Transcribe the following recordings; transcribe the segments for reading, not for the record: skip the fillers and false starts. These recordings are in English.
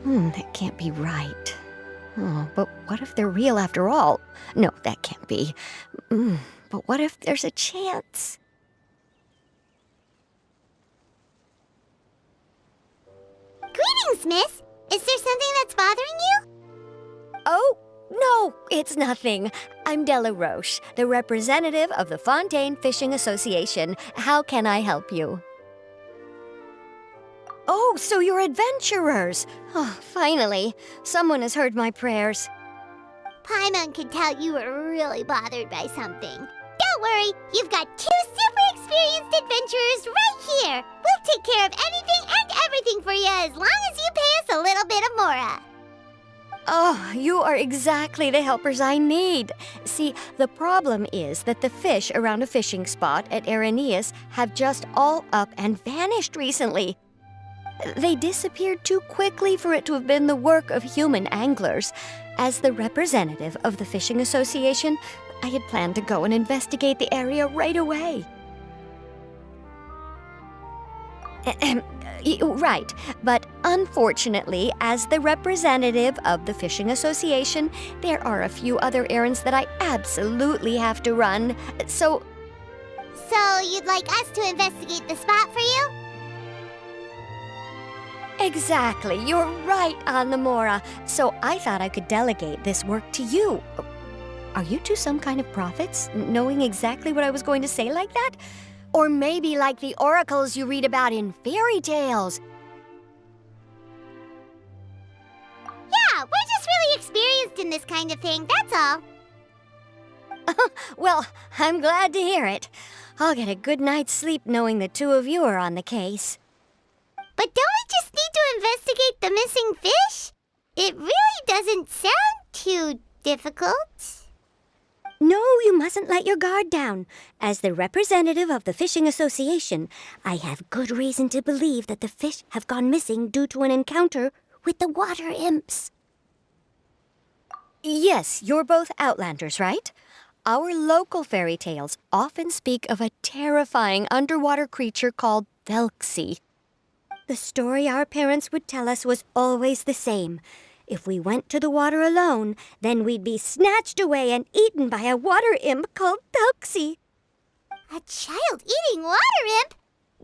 That can't be right. Oh, but what if they're real after all? No, that can't be. But what if there's a chance? Greetings, miss! Is there something that's bothering you? Oh, no, it's nothing. I'm Della Roche, the representative of the Fontaine Fishing Association. How can I help you? Oh, so you're adventurers! Oh, finally, someone has heard my prayers. Paimon could tell you were really bothered by something. Don't worry, you've got 2 super experienced adventurers right here. We'll take care of anything and everything for you as long as you pay us a little bit of mora. Oh, you are exactly the helpers I need. See, the problem is that the fish around a fishing spot at Areneus have just all up and vanished recently. They disappeared too quickly for it to have been the work of human anglers. As the representative of the Fishing Association, I had planned to go and investigate the area right away. Right, but unfortunately, as the representative of the Fishing Association, there are a few other errands that I absolutely have to run, so... So you'd like us to investigate the spot for you? Exactly, you're right on the mora. So I thought I could delegate this work to you. Are you two some kind of prophets, knowing exactly what I was going to say like that? Or maybe like the oracles you read about in fairy tales. Yeah, we're just really experienced in this kind of thing, that's all. Well, I'm glad to hear it. I'll get a good night's sleep knowing the two of you are on the case. But don't we just need to investigate the missing fish? It really doesn't sound too difficult. No, you mustn't let your guard down. As the representative of the Fishing Association, I have good reason to believe that the fish have gone missing due to an encounter with the water imps. Yes, you're both Outlanders, right? Our local fairy tales often speak of a terrifying underwater creature called Thelxie. The story our parents would tell us was always the same. If we went to the water alone, then we'd be snatched away and eaten by a water imp called Thelxie. A child eating water imp?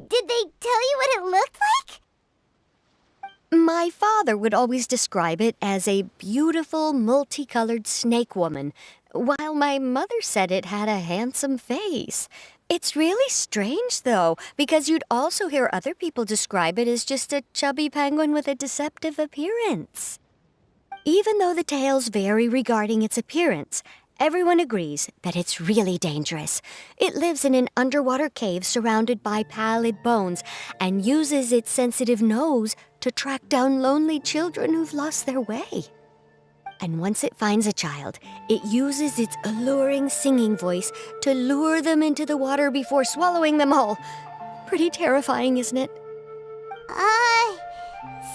Did they tell you what it looked like? My father would always describe it as a beautiful, multicolored snake woman, while my mother said it had a handsome face. It's really strange, though, because you'd also hear other people describe it as just a chubby penguin with a deceptive appearance. Even though the tales vary regarding its appearance, everyone agrees that it's really dangerous. It lives in an underwater cave surrounded by pallid bones and uses its sensitive nose to track down lonely children who've lost their way. And once it finds a child, it uses its alluring singing voice to lure them into the water before swallowing them all. Pretty terrifying, isn't it?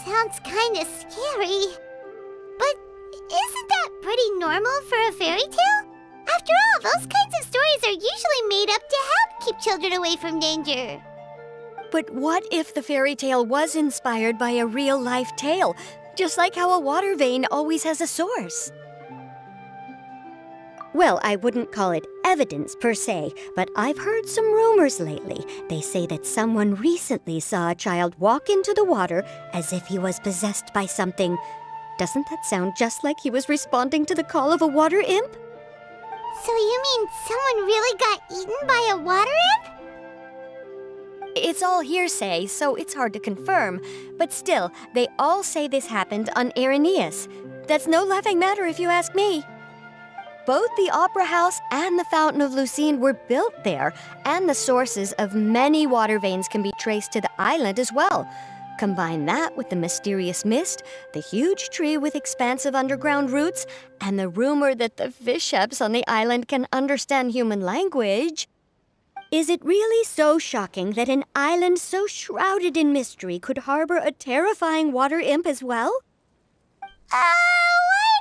Sounds kinda scary. But isn't that pretty normal for a fairy tale? After all, those kinds of stories are usually made up to help keep children away from danger. But what if the fairy tale was inspired by a real-life tale? Just like how a water vein always has a source. Well, I wouldn't call it evidence per se, but I've heard some rumors lately. They say that someone recently saw a child walk into the water as if he was possessed by something. Doesn't that sound just like he was responding to the call of a water imp? So you mean someone really got eaten by a water imp? It's all hearsay, so it's hard to confirm. But still, they all say this happened on Areneus. That's no laughing matter if you ask me. Both the Opera House and the Fountain of Lucine were built there, and the sources of many water veins can be traced to the island as well. Combine that with the mysterious mist, the huge tree with expansive underground roots, and the rumor that the fish-heps on the island can understand human language. Is it really so shocking that an island so shrouded in mystery could harbor a terrifying water imp as well? Why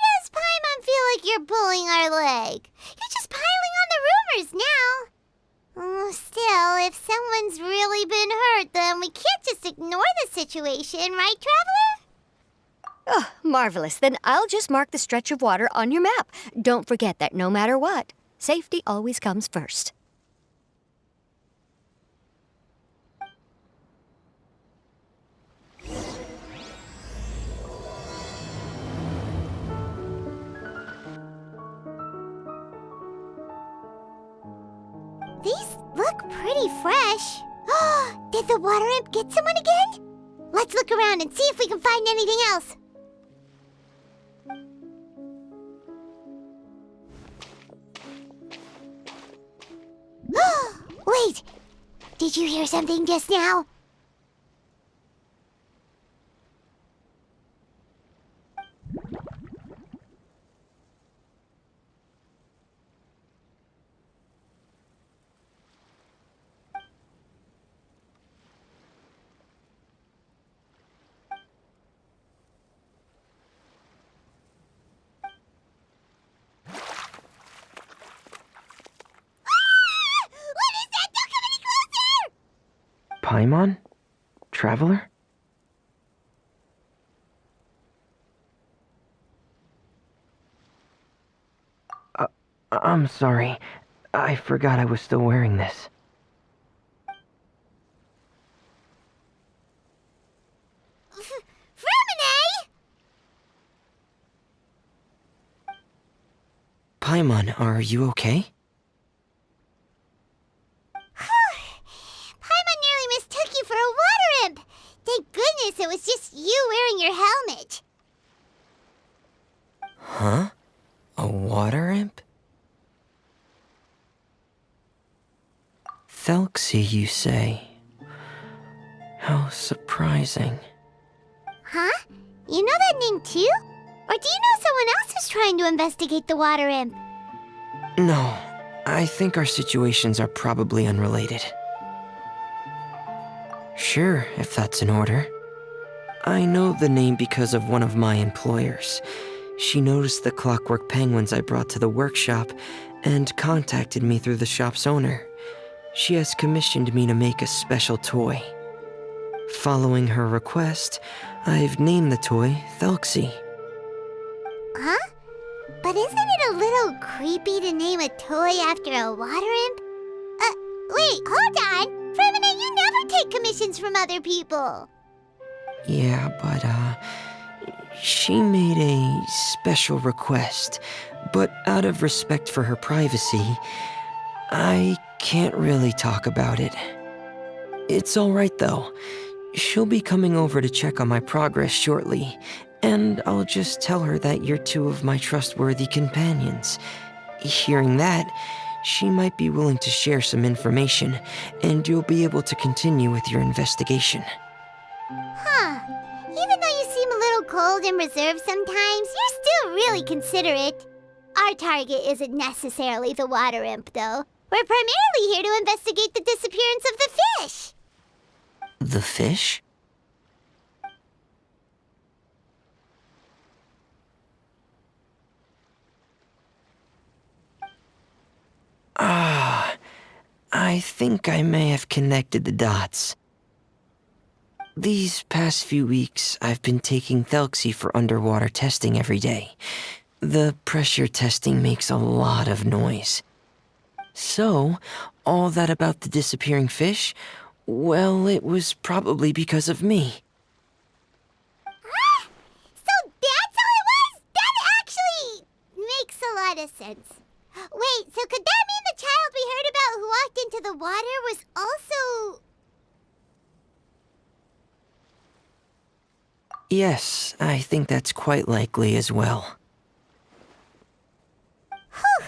does Paimon feel like you're pulling our leg? You're just piling on the rumors now. Still, if someone's really been hurt, then we can't just ignore the situation, right, Traveler? Marvelous. Then I'll just mark the stretch of water on your map. Don't forget that no matter what, safety always comes first. These look pretty fresh. Did the water imp get someone again? Let's look around and see if we can find anything else. Wait! Did you hear something just now? Paimon? Traveler? I'm sorry. I forgot I was still wearing this. Fremine! Paimon, are you okay? Paimon nearly mistook you for a water imp. Thank goodness it was just you wearing your helmet. Huh? A water imp? Thelxie, you say? How surprising. Huh? You know that name too? Or do you know someone else is trying to investigate the water imp? No, I think our situations are probably unrelated. Sure, if that's in order. I know the name because of one of my employers. She noticed the clockwork penguins I brought to the workshop and contacted me through the shop's owner. She has commissioned me to make a special toy. Following her request, I've named the toy Thelxie. Huh? But isn't it a little creepy to name a toy after a water imp? Wait, hold on! Fremine, you never take commissions from other people! Yeah, but, she made a special request, but out of respect for her privacy, I can't really talk about it. It's alright though. She'll be coming over to check on my progress shortly, and I'll just tell her that you're two of my trustworthy companions. Hearing that, she might be willing to share some information, and you'll be able to continue with your investigation. Huh. Even though you seem a little cold and reserved sometimes, you're still really considerate. Our target isn't necessarily the water imp, though. We're primarily here to investigate the disappearance of the fish. The fish? I think I may have connected the dots. These past few weeks, I've been taking Thelxie for underwater testing every day. The pressure testing makes a lot of noise. So, all that about the disappearing fish, well, it was probably because of me. So that's how it was? That actually makes a lot of sense. Wait, so could that mean the child we heard about who walked into the water was also... Yes, I think that's quite likely as well. Whew.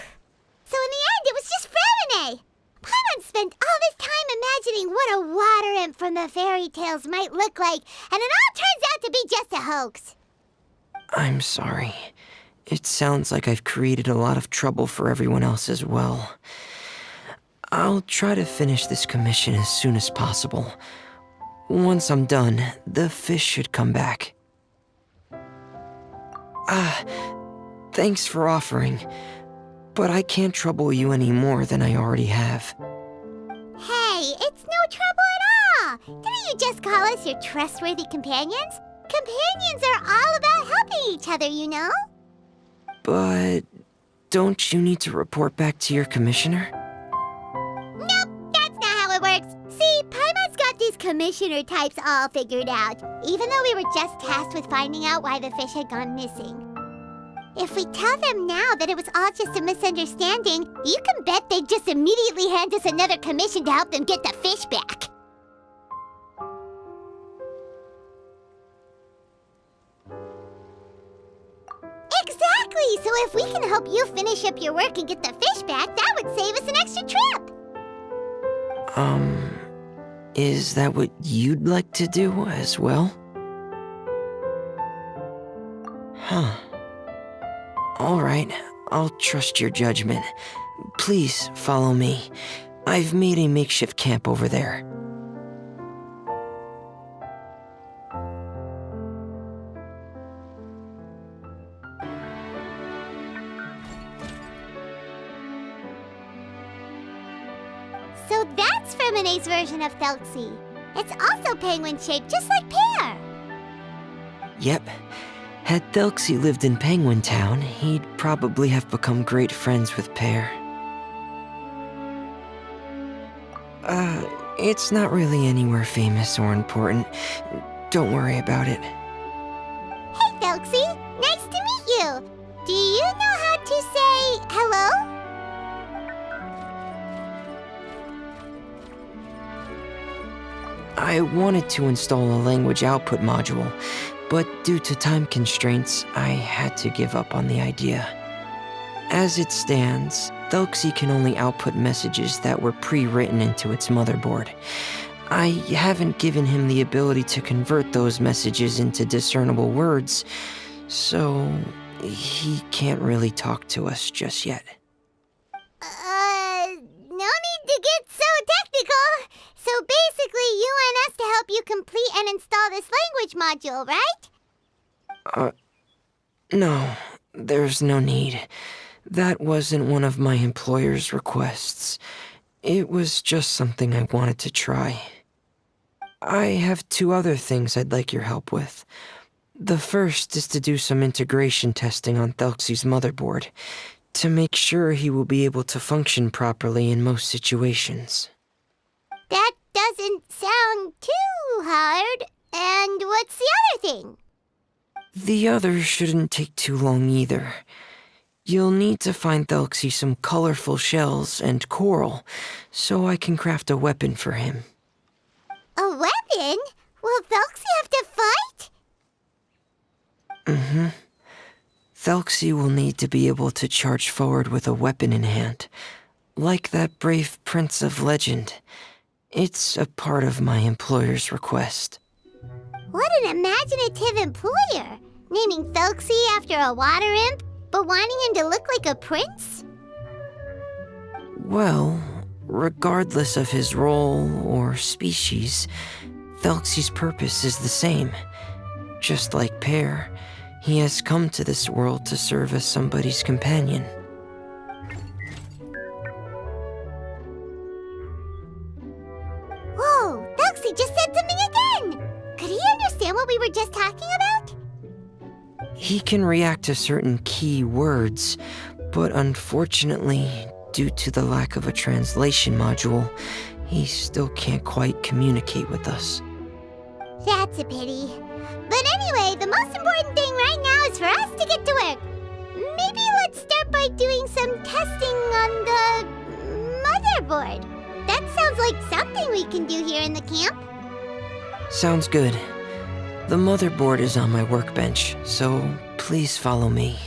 So in the end, it was just Fremine. Paimon spent all this time imagining what a water imp from the fairy tales might look like, and it all turns out to be just a hoax. I'm sorry. It sounds like I've created a lot of trouble for everyone else as well. I'll try to finish this commission as soon as possible. Once I'm done, the fish should come back. Thanks for offering, but I can't trouble you any more than I already have. Hey, it's no trouble at all. Didn't you just call us your trustworthy companions? Companions are all about helping each each other, you know? But don't you need to report back to your commissioner? Nope, that's not how it works. See, Paimon's got these commissioner types all figured out, even though we were just tasked with finding out why the fish had gone missing. If we tell them now that it was all just a misunderstanding, you can bet they'd just immediately hand us another commission to help them get the fish back. Exactly! So if we can help you finish up your work and get the fish back, that would save us an extra trip! Is that what you'd like to do as well? Huh. All right, I'll trust your judgment. Please follow me. I've made a makeshift camp over there. So that's Ferminae's version of Thelxie. It's also penguin-shaped, just like Pear. Yep. Had Thelxie lived in Penguin Town, he'd probably have become great friends with Pear. It's not really anywhere famous or important. Don't worry about it. Hey, Thelxie! Nice to meet you! Do you know how to say hello? I wanted to install a language output module, but due to time constraints, I had to give up on the idea. As it stands, Thelxie can only output messages that were pre-written into its motherboard. I haven't given him the ability to convert those messages into discernible words, so he can't really talk to us just yet. No need to get so technical. So basically, you want us to help you complete and install this language module, right? No, there's no need. That wasn't one of my employer's requests. It was just something I wanted to try. I have 2 other things I'd like your help with. The first is to do some integration testing on Thelxie's motherboard, to make sure he will be able to function properly in most situations. That doesn't sound too hard. And what's the other thing? The other shouldn't take too long either. You'll need to find Thelxie some colorful shells and coral, so I can craft a weapon for him. A weapon? Will Thelxie have to fight? Mm-hmm. Thelxie will need to be able to charge forward with a weapon in hand, like that brave prince of legend. It's a part of my employer's request. What an imaginative employer! Naming Thelxie after a water imp, but wanting him to look like a prince? Well, regardless of his role or species, Thelxie's purpose is the same. Just like Pear, he has come to this world to serve as somebody's companion. Whoa, Thelxie just said something again! Could he understand what we were just talking about? He can react to certain key words, but unfortunately, due to the lack of a translation module, he still can't quite communicate with us. That's a pity. But anyway, the most important thing right now is for us to get to work. Maybe let's start by doing some testing on the motherboard. That sounds like something we can do here in the camp. Sounds good. The motherboard is on my workbench, so please follow me.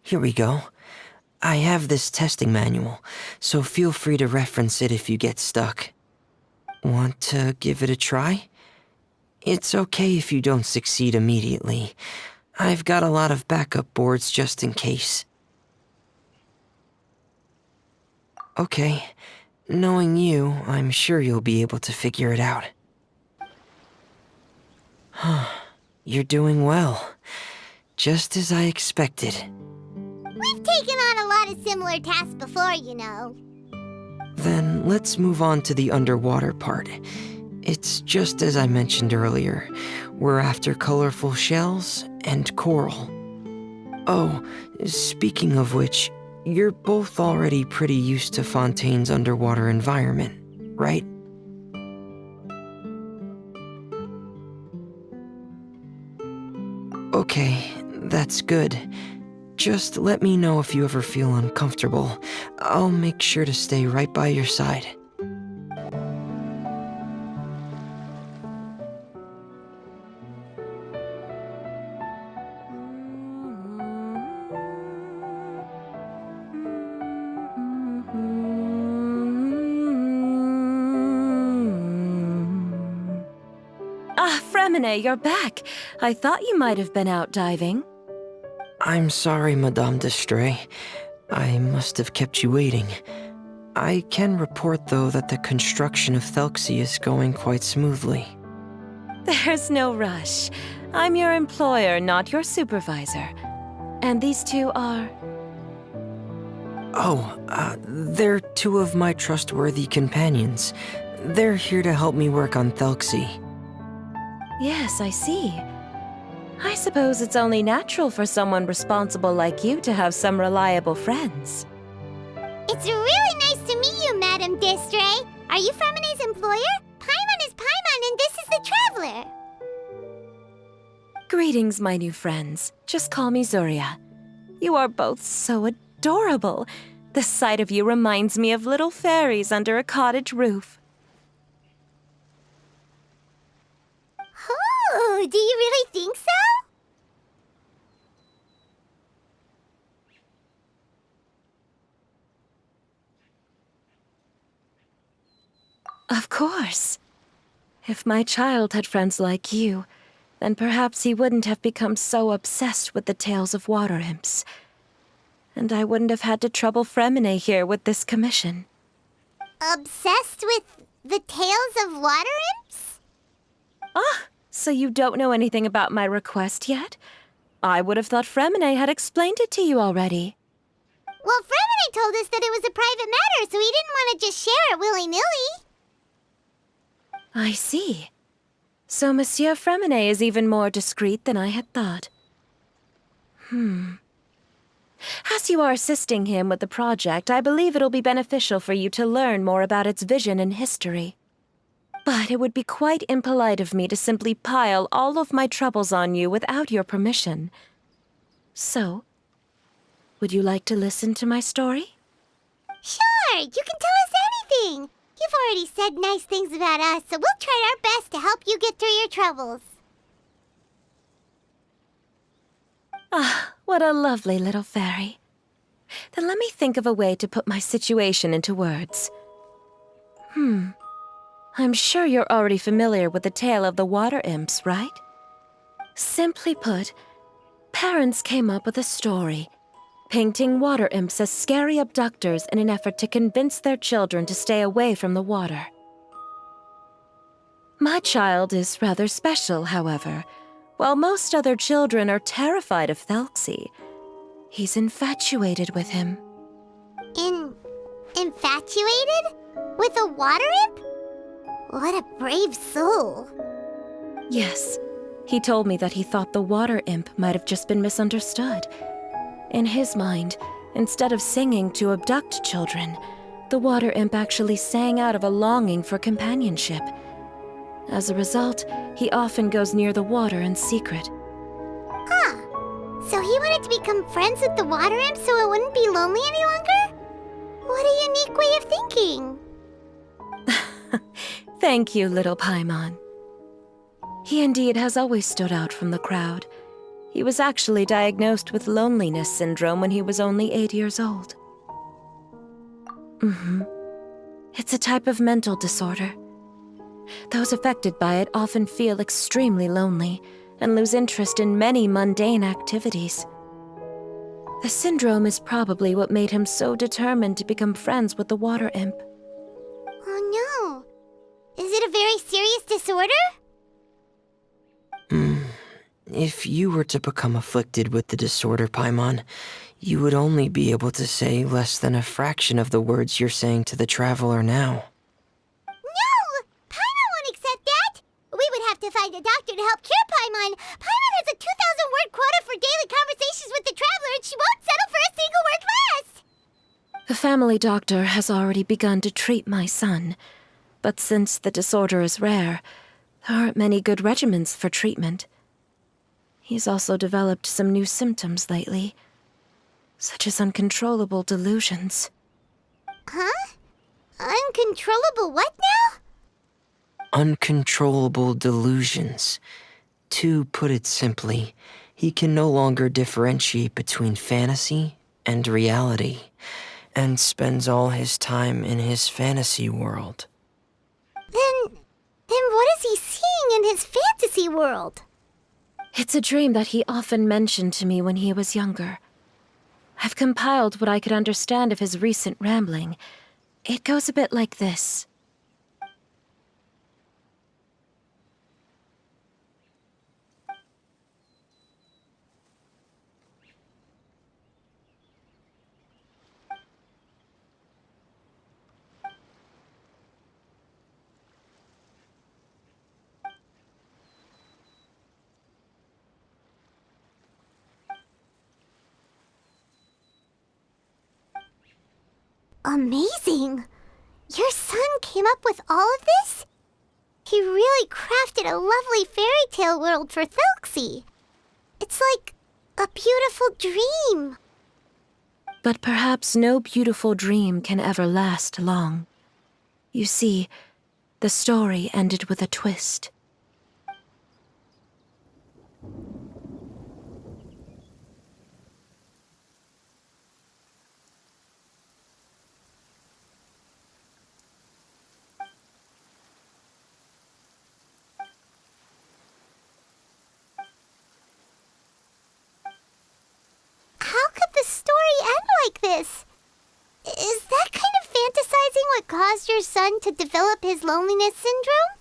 Here we go. I have this testing manual, so feel free to reference it if you get stuck. Want to give it a try? It's okay if you don't succeed immediately. I've got a lot of backup boards just in case. Okay, knowing you, I'm sure you'll be able to figure it out. You're doing well. Just as I expected. We've taken on a lot of similar tasks before, you know. Then let's move on to the underwater part. It's just as I mentioned earlier. We're after colorful shells and coral. Oh, speaking of which, you're both already pretty used to Fontaine's underwater environment, right? Okay, that's good. Just let me know if you ever feel uncomfortable. I'll make sure to stay right by your side. Ah, Fremine, you're back. I thought you might have been out diving. I'm sorry, Madame d'Estray. I must have kept you waiting. I can report, though, that the construction of Thelxie is going quite smoothly. There's no rush. I'm your employer, not your supervisor. And these two are... They're two of my trustworthy companions. They're here to help me work on Thelxie. Yes, I see. I suppose it's only natural for someone responsible like you to have some reliable friends. It's really nice to meet you, Madame d'Estray. Are you Fremine's employer? Paimon is Paimon, and this is the Traveler. Greetings, my new friends. Just call me Zuria. You are both so adorable. The sight of you reminds me of little fairies under a cottage roof. Oh, do you really think so? Of course. If my child had friends like you, then perhaps he wouldn't have become so obsessed with the tales of water imps. And I wouldn't have had to trouble Fremine here with this commission. Obsessed with the tales of water imps? Ah, so you don't know anything about my request yet? I would have thought Fremine had explained it to you already. Well, Fremine told us that it was a private matter, so he didn't want to just share it willy-nilly. I see. So Monsieur Fremine is even more discreet than I had thought. As you are assisting him with the project, I believe it'll be beneficial for you to learn more about its vision and history. But it would be quite impolite of me to simply pile all of my troubles on you without your permission. So, would you like to listen to my story? Sure, you can tell us anything. You've already said nice things about us, so we'll try our best to help you get through your troubles. Ah, what a lovely little fairy. Then let me think of a way to put my situation into words. I'm sure you're already familiar with the tale of the water imps, right? Simply put, parents came up with a story, painting water imps as scary abductors in an effort to convince their children to stay away from the water. My child is rather special, however. While most other children are terrified of Thelxie, he's infatuated with him. Infatuated? With a water imp? What a brave soul. Yes, he told me that he thought the water imp might have just been misunderstood. In his mind, instead of singing to abduct children, the water imp actually sang out of a longing for companionship. As a result, he often goes near the water in secret. Huh. So he wanted to become friends with the water imp so it wouldn't be lonely any longer? What a unique way of thinking. Thank you, little Paimon. He indeed has always stood out from the crowd. He was actually diagnosed with loneliness syndrome when he was only 8 years old. It's a type of mental disorder. Those affected by it often feel extremely lonely and lose interest in many mundane activities. The syndrome is probably what made him so determined to become friends with the water imp. Oh no. Is it a very serious disorder? If you were to become afflicted with the disorder, Paimon, you would only be able to say less than a fraction of the words you're saying to the traveler now. No! Paimon won't accept that! We would have to find a doctor to help cure Paimon. Paimon has a 2,000-word quota for daily conversations with the traveler, and she won't settle for a single word less! The family doctor has already begun to treat my son. But since the disorder is rare, there aren't many good regimens for treatment. He's also developed some new symptoms lately, such as uncontrollable delusions. Huh? Uncontrollable what now? Uncontrollable delusions. To put it simply, he can no longer differentiate between fantasy and reality, and spends all his time in his fantasy world. Then what is he seeing in his fantasy world? It's a dream that he often mentioned to me when he was younger. I've compiled what I could understand of his recent rambling. It goes a bit like this. Amazing! Your son came up with all of this? He really crafted a lovely fairy tale world for Thelxie. It's like a beautiful dream. But perhaps no beautiful dream can ever last long. You see, the story ended with a twist. How could the story end like this? Is that kind of fantasizing what caused your son to develop his loneliness syndrome?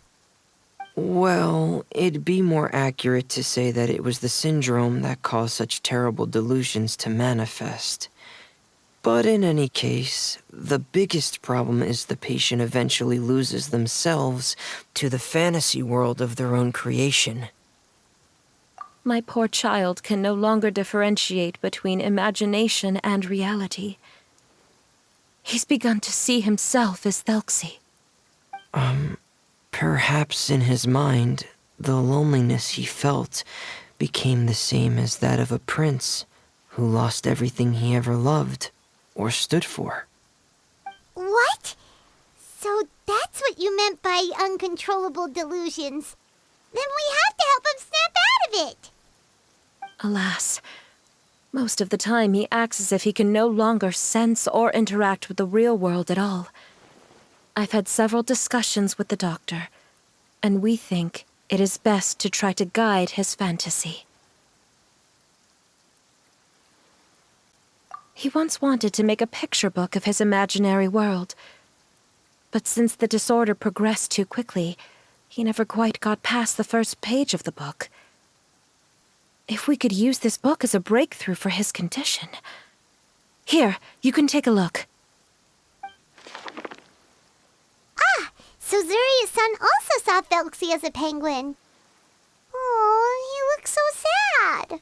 Well, it'd be more accurate to say that it was the syndrome that caused such terrible delusions to manifest. But in any case, the biggest problem is the patient eventually loses themselves to the fantasy world of their own creation. My poor child can no longer differentiate between imagination and reality. He's begun to see himself as Thelxie. Perhaps in his mind, the loneliness he felt became the same as that of a prince who lost everything he ever loved or stood for. What? So that's what you meant by uncontrollable delusions. Then we have to help him snap out of it. Alas, most of the time he acts as if he can no longer sense or interact with the real world at all. I've had several discussions with the doctor, and we think it is best to try to guide his fantasy. He once wanted to make a picture book of his imaginary world, but since the disorder progressed too quickly, he never quite got past the first page of the book. If we could use this book as a breakthrough for his condition. Here, you can take a look. So Zuria's son also saw Thelxie as a penguin. Oh, he looks so sad.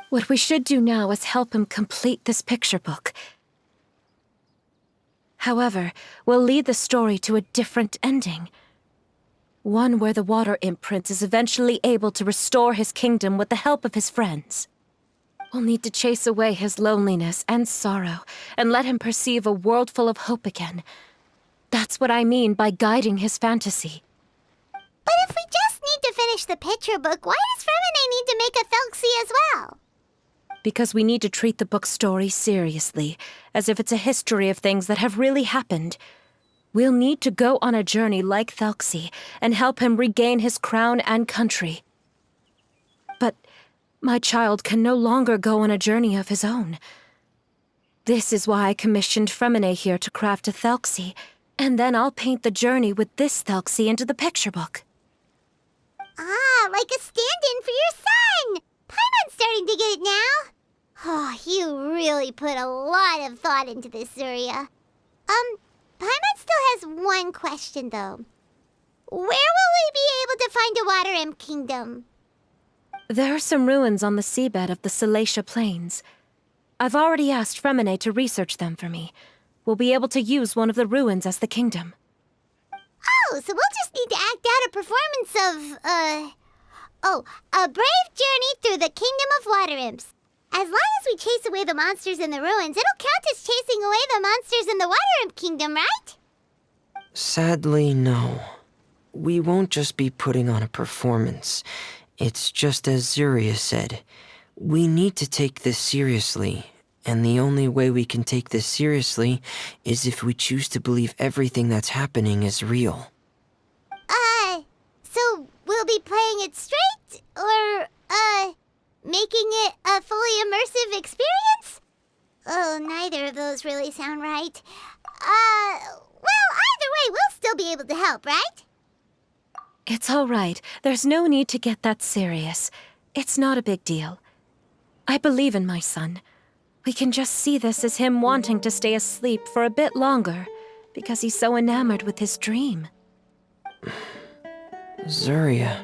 What we should do now is help him complete this picture book. However, we'll lead the story to a different ending. One where the Water Imp Prince is eventually able to restore his kingdom with the help of his friends. We'll need to chase away his loneliness and sorrow and let him perceive a world full of hope again. That's what I mean by guiding his fantasy. But if we just need to finish the picture book, why does Fremine need to make a Thelxie as well? Because we need to treat the book's story seriously, as if it's a history of things that have really happened. We'll need to go on a journey like Thelxie and help him regain his crown and country. But my child can no longer go on a journey of his own. This is why I commissioned Fremine here to craft a Thelxie, and then I'll paint the journey with this Thelxie into the picture book. Ah, like a stand-in for your son! Paimon's starting to get it now. Oh, you really put a lot of thought into this, Zuria. Paimon still has one question, though. Where will we be able to find a Water Imp Kingdom? There are some ruins on the seabed of the Salacia Plains. I've already asked Fremine to research them for me. We'll be able to use one of the ruins as the kingdom. Oh, so we'll just need to act out a performance of, a brave journey through the Kingdom of Water Imps. As long as we chase away the monsters in the ruins, it'll count as chasing away the monsters in the Water Imp Kingdom, right? Sadly, no. We won't just be putting on a performance. It's just as Zuria said. We need to take this seriously, and the only way we can take this seriously is if we choose to believe everything that's happening is real. So we'll be playing it straight, or, making it a fully immersive experience? Oh, neither of those really sound right. Well, either way, we'll still be able to help, right? It's all right. There's no need to get that serious. It's not a big deal. I believe in my son. We can just see this as him wanting to stay asleep for a bit longer, because he's so enamored with his dream. Zuria.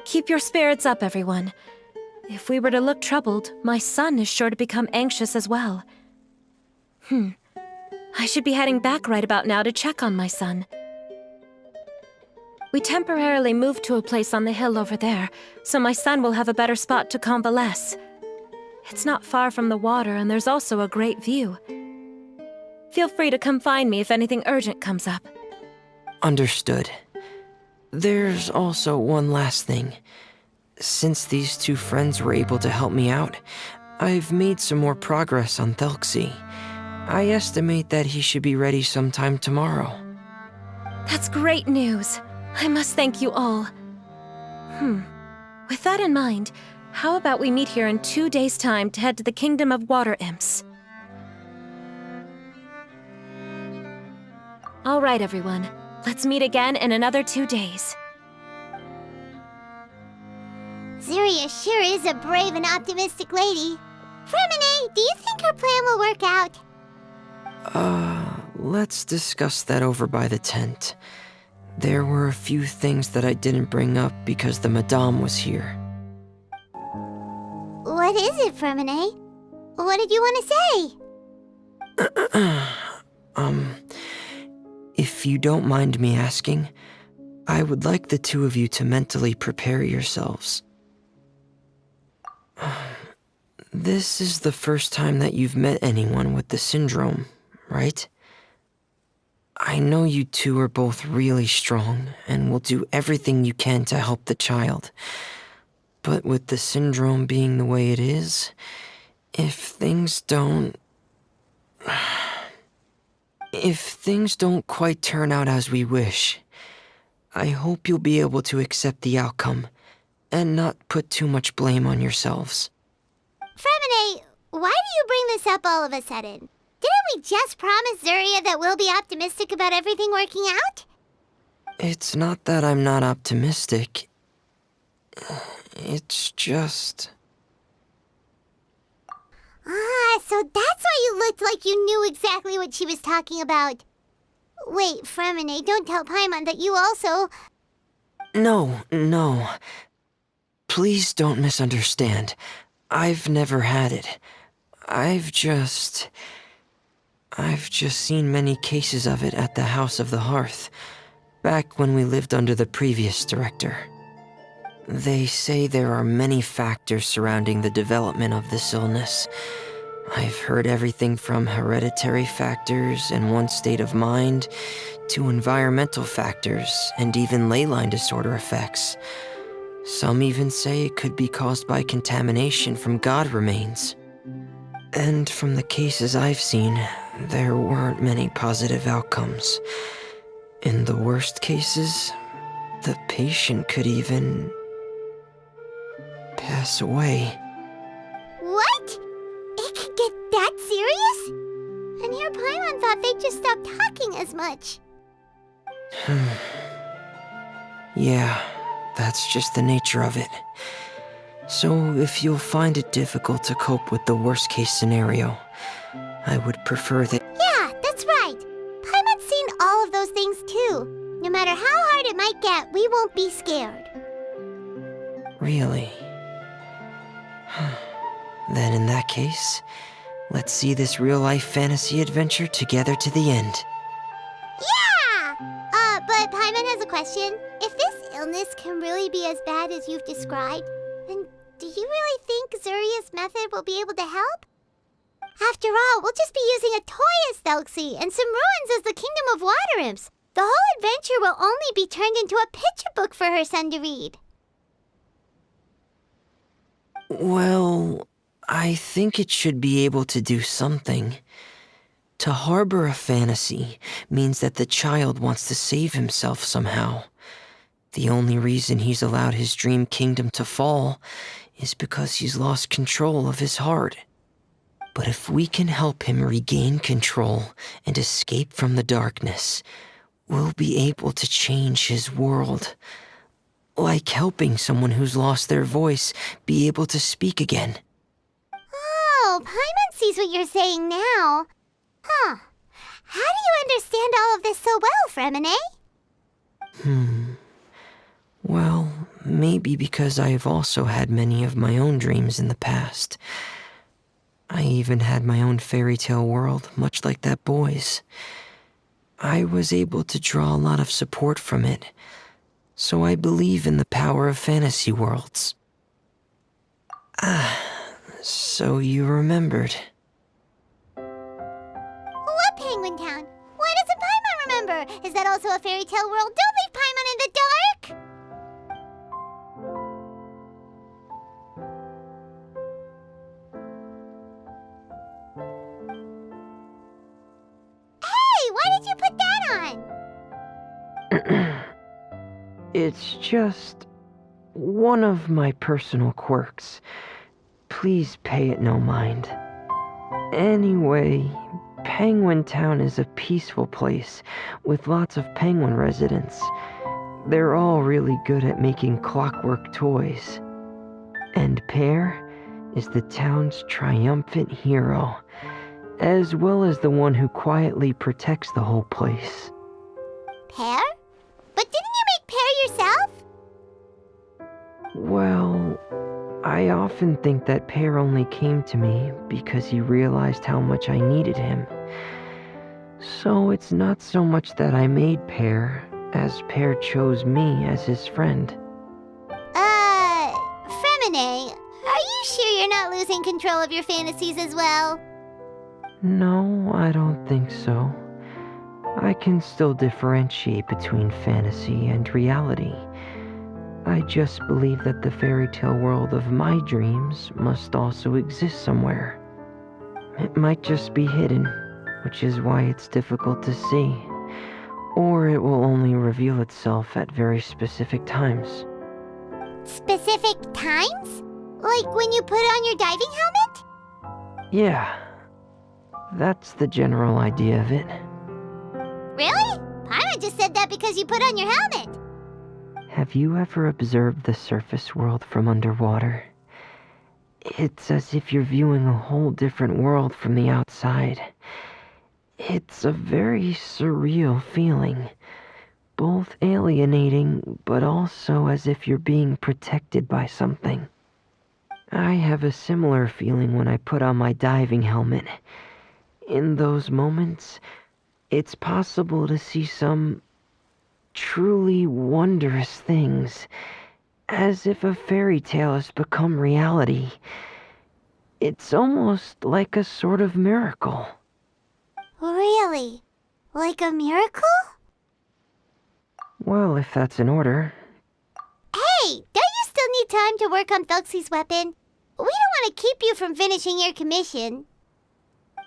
Keep your spirits up, everyone. If we were to look troubled, my son is sure to become anxious as well. I should be heading back right about now to check on my son. We temporarily moved to a place on the hill over there, so my son will have a better spot to convalesce. It's not far from the water, and there's also a great view. Feel free to come find me if anything urgent comes up. Understood. There's also one last thing. Since these two friends were able to help me out, I've made some more progress on Thelxie. I estimate that he should be ready sometime tomorrow. That's great news. I must thank you all. With that in mind, how about we meet here in 2 days' time to head to the Kingdom of Water Imps? All right, everyone. Let's meet again in another 2 days. Zuria sure is a brave and optimistic lady. Fremine, do you think her plan will work out? Let's discuss that over by the tent. There were a few things that I didn't bring up because the Madame was here. What is it, Fremine? What did you want to say? If you don't mind me asking, I would like the two of you to mentally prepare yourselves. This is the first time that you've met anyone with the syndrome, right? I know you two are both really strong and will do everything you can to help the child. But with the syndrome being the way it is, if things don't quite turn out as we wish, I hope you'll be able to accept the outcome and not put too much blame on yourselves. Fremine, why do you bring this up all of a sudden? Didn't we just promise Zuria that we'll be optimistic about everything working out? It's not that I'm not optimistic. It's just... So that's why you looked like you knew exactly what she was talking about. Wait, Fremine, don't tell Paimon that you also... No. Please don't misunderstand. I've never had it. I've just seen many cases of it at the House of the Hearth, back when we lived under the previous director. They say there are many factors surrounding the development of this illness. I've heard everything from hereditary factors and one's state of mind, to environmental factors, and even ley line disorder effects. Some even say it could be caused by contamination from god remains. And from the cases I've seen, there weren't many positive outcomes. In the worst cases, the patient could even pass away. What? It could get that serious? And here Paimon thought they'd just stop talking as much. Yeah, that's just the nature of it. So if you'll find it difficult to cope with the worst-case scenario, I would prefer that... Yeah, that's right. Paimon's seen all of those things too. No matter how hard it might get, we won't be scared. Really? Then in that case, let's see this real-life fantasy adventure together to the end. Yeah! But Paimon has a question. If this illness can really be as bad as you've described, then do you really think Zuria's method will be able to help? After all, we'll just be using a toy as Thelxie and some ruins as the Kingdom of Water Imps. The whole adventure will only be turned into a picture book for her son to read. Well, I think it should be able to do something. To harbor a fantasy means that the child wants to save himself somehow. The only reason he's allowed his dream kingdom to fall is because he's lost control of his heart. But if we can help him regain control and escape from the darkness, we'll be able to change his world. Like helping someone who's lost their voice be able to speak again. Oh, Paimon sees what you're saying now. Huh. How do you understand all of this so well, Fremine? Well, maybe because I've also had many of my own dreams in the past. I even had my own fairy tale world, much like that boy's. I was able to draw a lot of support from it, so I believe in the power of fantasy worlds. So you remembered. What Penguin Town? Why doesn't Paimon remember? Is that also a fairy tale world? Don't leave Paimon in the dark! Hey, why did you put that on? It's just one of my personal quirks. Please pay it no mind. Anyway, Penguin Town is a peaceful place with lots of penguin residents. They're all really good at making clockwork toys. And Pear is the town's triumphant hero, as well as the one who quietly protects the whole place. Pear? But didn't you make Pear yourself? Well, I often think that Pear only came to me because he realized how much I needed him. So it's not so much that I made Pear, as Pear chose me as his friend. Fremine, are you sure you're not losing control of your fantasies as well? No, I don't think so. I can still differentiate between fantasy and reality. I just believe that the fairy tale world of my dreams must also exist somewhere. It might just be hidden, which is why it's difficult to see. Or it will only reveal itself at very specific times. Specific times? Like when you put on your diving helmet? Yeah, that's the general idea of it. Really? Paimon just said that because you put on your helmet. Have you ever observed the surface world from underwater? It's as if you're viewing a whole different world from the outside. It's a very surreal feeling, both alienating, but also as if you're being protected by something. I have a similar feeling when I put on my diving helmet. In those moments, it's possible to see some truly wondrous things, as if a fairy tale has become reality. It's almost like a sort of miracle. Really? Like a miracle? Well, if that's in order. Hey, don't you still need time to work on Thelxie's weapon? We don't want to keep you from finishing your commission.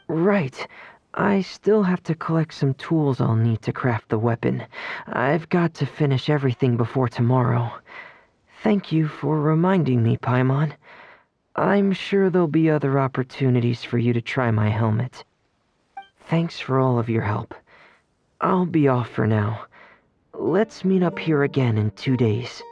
Right. I still have to collect some tools I'll need to craft the weapon. I've got to finish everything before tomorrow. Thank you for reminding me, Paimon. I'm sure there'll be other opportunities for you to try my helmet. Thanks for all of your help. I'll be off for now. Let's meet up here again in 2 days.